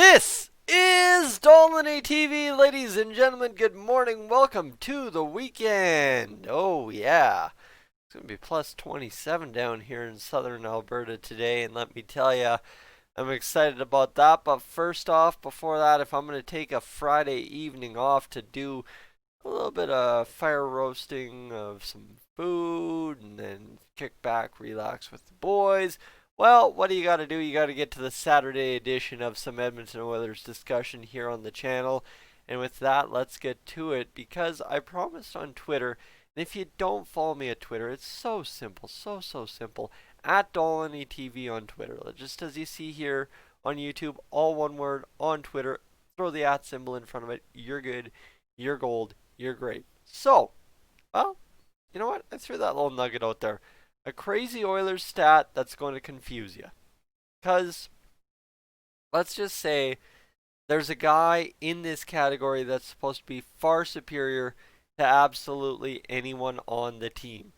This is Dolynny TV, ladies and gentlemen. Good morning. Welcome to the weekend. Oh, yeah. It's going to be plus 27 down here in southern Alberta today, and let me tell you, I'm excited about that. But first off, before that, if I'm going to take a Friday evening off to do a little bit of fire roasting of some food and then kick back, relax with the boys. Well, what do you got to do? You got to get to the Saturday edition of some Edmonton Oilers discussion here on the channel. And with that, let's get to it because I promised on Twitter. And if you don't follow me at Twitter, it's so simple, so simple. At Dolynny TV on Twitter. Just as you see here on YouTube, all one word on Twitter. Throw the at symbol in front of it. You're good. You're gold. You're great. So, well, you know what? I threw that little nugget out there. A crazy Oilers stat that's going to confuse you. Because, let's just say, there's a guy in this category that's supposed to be far superior to absolutely anyone on the team.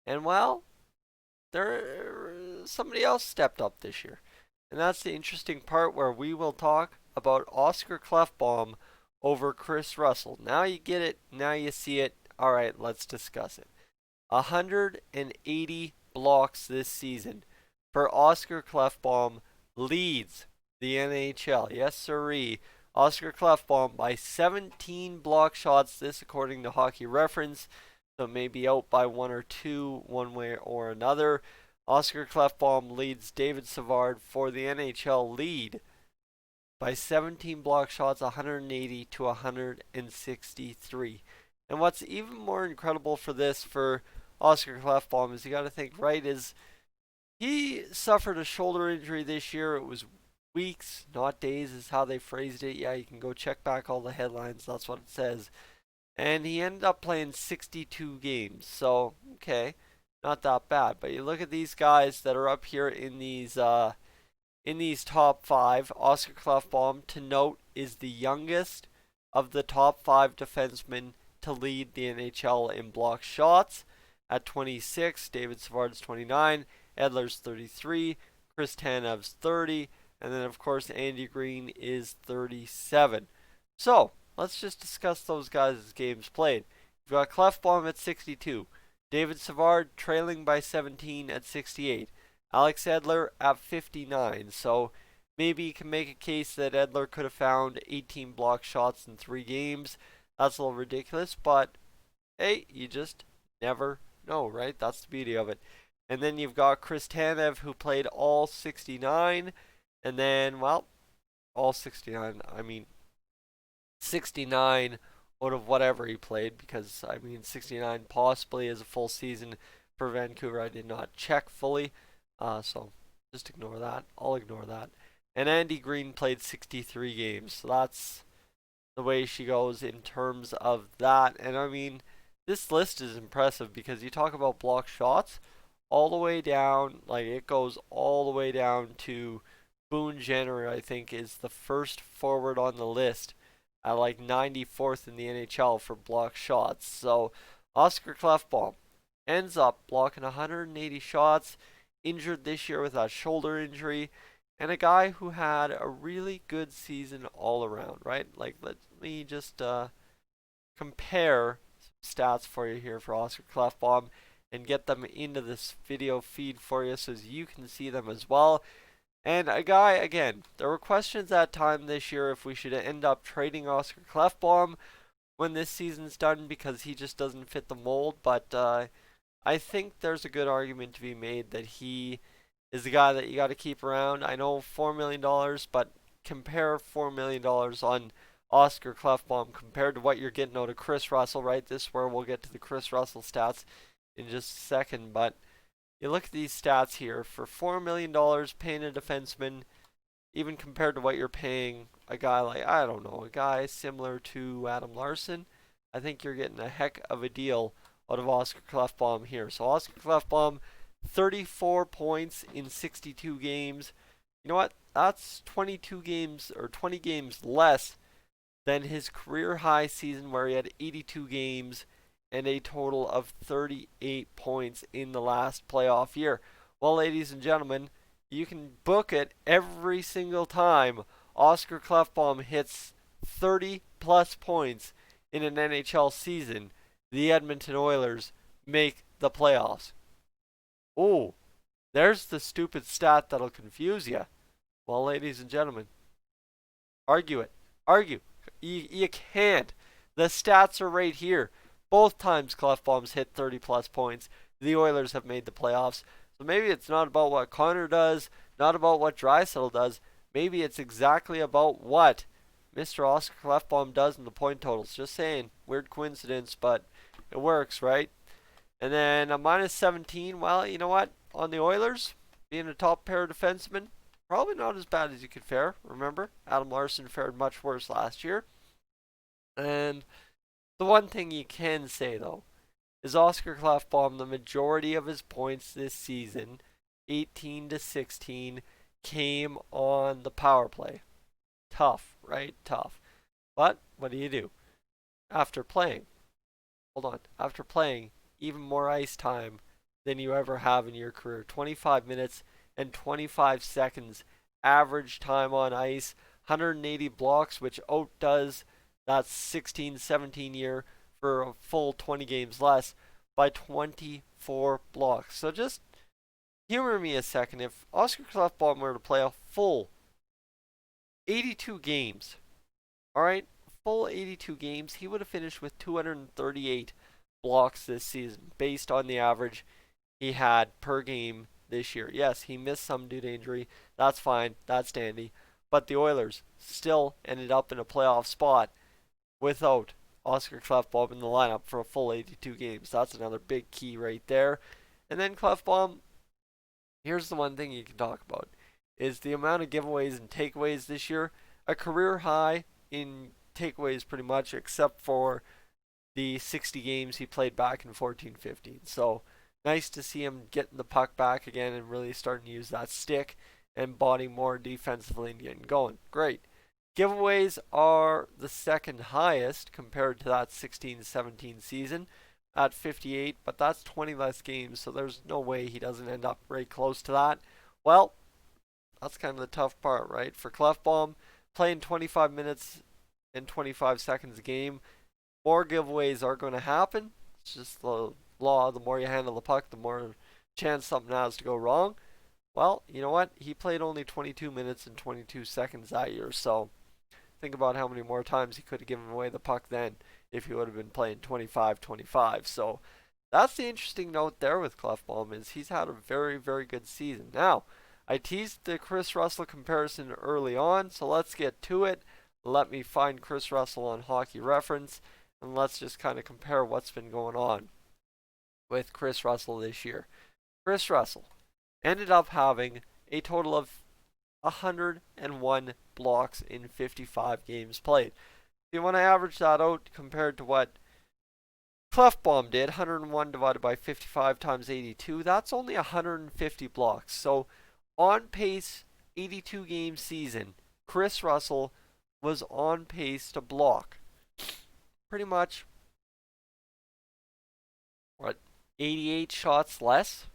And, well, somebody else stepped up this year. And that's the interesting part where we will talk about Oscar Klefbom over Chris Russell. Now you get it. Now you see it. All right, let's discuss it. 180 blocks this season for Oscar Klefbom leads the NHL. Yes, sirree. Oscar Klefbom by 17 block shots. This according to Hockey Reference. So maybe out by one or two, one way or another. Oscar Klefbom leads David Savard for the NHL lead by 17 block shots, 180 to 163. And what's even more incredible for this for Oscar Klefbom is you got to think, right, is he suffered a shoulder injury this year. It was weeks, not days is how they phrased it. Yeah, you can go check back all the headlines. That's what it says. And he ended up playing 62 games. So, okay, not that bad. But you look at these guys that are up here in these top five. Oscar Klefbom, to note, is the youngest of the top five defensemen to lead the NHL in block shots. At 26, David Savard's 29, Edler's 33, Chris Tanev's 30, and then of course Andy Green is 37. So, let's just discuss those guys' games played. You've got Klefbom at 62, David Savard trailing by 17 at 68, Alex Edler at 59. So maybe you can make a case that Edler could have found 18 block shots in 3 games. That's a little ridiculous, but hey, you just never know, right? That's the beauty of it. And then you've got Chris Tanev, who played all 69, and then, well, all 69, I mean, 69 out of whatever he played, because, I mean, 69 possibly is a full season for Vancouver. I did not check fully, so just ignore that. I'll ignore that. And Andy Green played 63 games, so that's the way she goes in terms of that. And I mean, this list is impressive because you talk about block shots all the way down, like it goes all the way down to Boone Jenner, I think, is the first forward on the list at like 94th in the NHL for block shots. So Oscar Klefbom ends up blocking 180 shots, injured this year with a shoulder injury, and a guy who had a really good season all around, right? Like, let me just compare stats for you here for Oscar Klefbom and get them into this video feed for you so you can see them as well. And a guy, again, there were questions that time this year if we should end up trading Oscar Klefbom when this season's done because he just doesn't fit the mold, but I think there's a good argument to be made that he is the guy that you got to keep around. I know $4 million, but compare $4 million on Oscar Klefbom compared to what you're getting out of Chris Russell, right? This is where we'll get to the Chris Russell stats in just a second, but you look at these stats here. For $4 million paying a defenseman, even compared to what you're paying a guy like, I don't know, a guy similar to Adam Larson, I think you're getting a heck of a deal out of Oscar Klefbom here. So Oscar Klefbom, 34 points in 62 games. You know what? That's 22 games or 20 games less than his career high season where he had 82 games and a total of 38 points in the last playoff year. Well, ladies and gentlemen, you can book it every single time Oscar Klefbom hits 30 plus points in an NHL season, the Edmonton Oilers make the playoffs. Oh, there's the stupid stat that'll confuse you. Well, ladies and gentlemen, argue it. Argue. You can't. The stats are right here. Both times Klefbom's hit 30 plus points, the Oilers have made the playoffs. So maybe it's not about what Connor does, not about what Draisaitl does. Maybe it's exactly about what Mr. Oscar Klefbom does in the point totals. Just saying. Weird coincidence, but it works, right? And then a minus 17. Well, you know what? On the Oilers, being a top pair defenseman, probably not as bad as you could fare. Remember, Adam Larson fared much worse last year. And the one thing you can say, though, is Oscar Klefbom, the majority of his points this season, 18 to 16, came on the power play. Tough, right? Tough. But what do? After playing, after playing even more ice time than you ever have in your career, 25 minutes and 25 seconds average time on ice, 180 blocks, which outdoes that 16-17 year for a full 20 games less by 24 blocks. So just humor me a second. If Oscar Klefbom were to play a full 82 games, all right, full 82 games, he would have finished with 238 blocks this season based on the average he had per game this year. Yes, he missed some due to injury. That's fine. That's dandy. But the Oilers still ended up in a playoff spot without Oscar Klefbom in the lineup for a full 82 games. That's another big key right there. And then Klefbom, here's the one thing you can talk about, is the amount of giveaways and takeaways this year. A career high in takeaways pretty much, except for the 60 games he played back in 14-15. So nice to see him getting the puck back again and really starting to use that stick and body more defensively and getting going. Great. Giveaways are the second highest compared to that 16-17 season at 58, but that's 20 less games, so there's no way he doesn't end up very close to that. Well, that's kind of the tough part, right? For Klefbom, playing 25 minutes and 25 seconds a game, more giveaways are going to happen. It's just the law. The more you handle the puck, the more chance something has to go wrong. Well, you know what? He played only 22 minutes and 22 seconds that year, so think about how many more times he could have given away the puck then if he would have been playing 25-25. So that's the interesting note there with Klefbom, is he's had a very, very good season. Now, I teased the Chris Russell comparison early on, so let's get to it. Let me find Chris Russell on Hockey Reference, and let's just kind of compare what's been going on with Chris Russell this year. Chris Russell ended up having a total of 101 blocks in 55 games played. If you want to average that out compared to what Klefbom did, 101 divided by 55 times 82, that's only 150 blocks. So on pace, 82 game season, Chris Russell was on pace to block pretty much, 88 shots less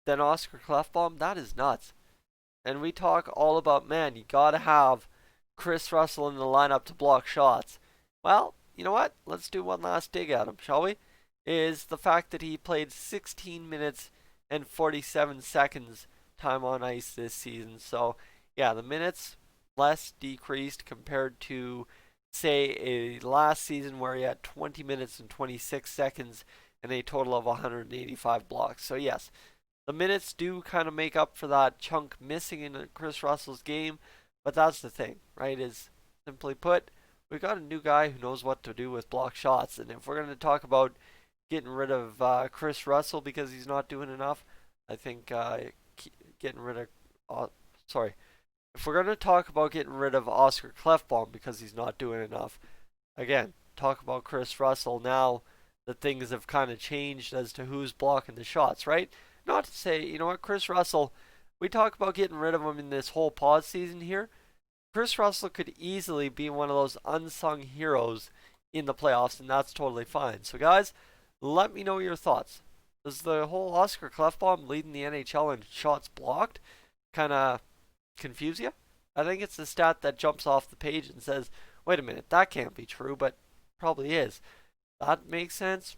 than Oscar Klefbom? That is nuts. And we talk all about, man, you gotta have Chris Russell in the lineup to block shots. Well, you know what? Let's do one last dig at him, shall we? Is the fact that he played 16 minutes and 47 seconds time on ice this season. So, yeah, the minutes less decreased compared to, say, a last season where he had 20 minutes and 26 seconds and a total of 185 blocks. So, yes, the minutes do kind of make up for that chunk missing in Chris Russell's game, but that's the thing, right? Is simply put, we got a new guy who knows what to do with block shots, and if we're going to talk about getting rid of Chris Russell because he's not doing enough, I think getting rid of if we're going to talk about getting rid of Oscar Klefbom because he's not doing enough, again, talk about Chris Russell now that things have kind of changed as to who's blocking the shots, right? Not to say, you know what, Chris Russell, we talk about getting rid of him in this whole pause season here. Chris Russell could easily be one of those unsung heroes in the playoffs, and that's totally fine. So, guys, let me know your thoughts. Does the whole Oscar Klefbom leading the NHL in shots blocked kind of confuse you? I think it's the stat that jumps off the page and says, wait a minute, that can't be true, but probably is. That makes sense.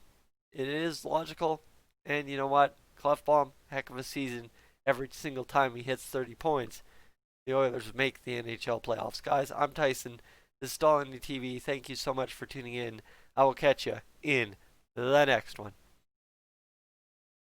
It is logical. And you know what? Klefbom, heck of a season every single time he hits 30 points. The Oilers make the NHL playoffs. Guys, I'm Tyson. This is Dolynny TV. Thank you so much for tuning in. I will catch you in the next one.